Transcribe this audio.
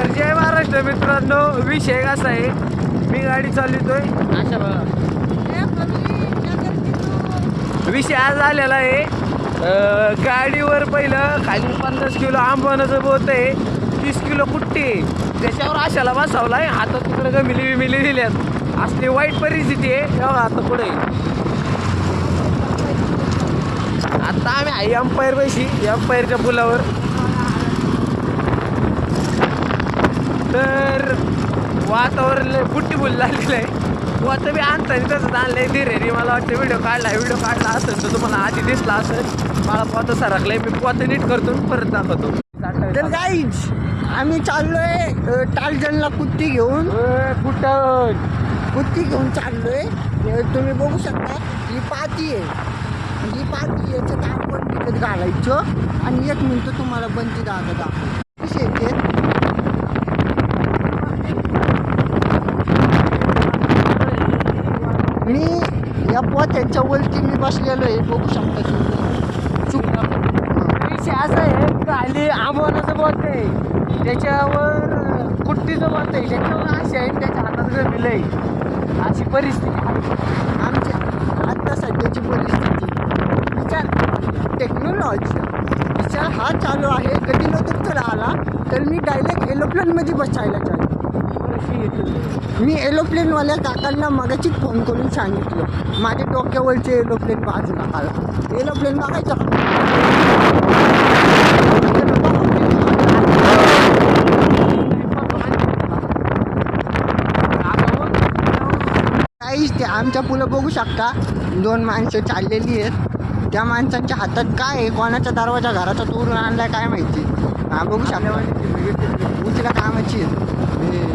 तर जय महाराष्ट्र मित्रांनो, विषय कसा आहे, मी गाडी चालवतोय अशा बघा. विषय आज आलेला आहे, गाडीवर पहिलं खाली 50 किलो आंबवण्याचं बोत आहे, 30 किलो कुट्टी आहे, त्याच्यावर आशाला बसवलाय. हातात तिकडे गमिली विमिली दिल्यात. असली वाईट परिस्थिती आहे. तेव्हा आता पुढे आता आम्ही आई अंपायर पैशी अंपायरच्या पुलावर. तर वातावरण फुट्टी फुल झालेलं आहे. आता मी आणताना तसंच आणलंय धीरे. मला वाटतं व्हिडिओ काढला असेल तर तुम्हाला आधी दिसला असेल. मला पोतं सरकलंय, मी पोतं नीट करतो परत दाखवतो. तर गाईज आम्ही चाललोय टालजनला कुट्टी घेऊन. कुट्टी घेऊन चाललोय. तुम्ही बघू शकता ही पाती आहे. ही पाती याचं काम पण विकत घालायचं आणि एक मिनिट तुम्हाला बंदी दाखवतो. कशी येते मी या पोत्यांच्या वरती मी बसलेलो आहे. बघू शकता विषय असा आहे, खाली आंबवण्याचं बोत आहे, त्याच्यावर कुट्टीचं बोत आहे, त्याच्यावर अशी आहे, त्याच्या हातात गमिलंय. अशी परिस्थिती आमच्या आत्ता सध्याची परिस्थिती. विचार टेक्नॉलॉजी विचार हा चालू आहे. कधी नव्हतं तर आला तर मी डायरेक्ट एरोप्लेनमध्ये बसायला चालू. मी एरोप्लेनवाल्या काकांना मगाशीच फोन करून सांगितलं माझ्या डोक्यावरचे एरोप्लेन बाजूला आला. एरोप्लेन बघायचं काहीच. ते आमच्या पुलं बघू शकता, 2 माणसं चाललेली आहेत. त्या माणसांच्या हातात काय आहे, कोणाच्या दरवाजा घराचा तोडून आणलाय काय माहिती. हा बघू शकता, उचला कामाची आहे.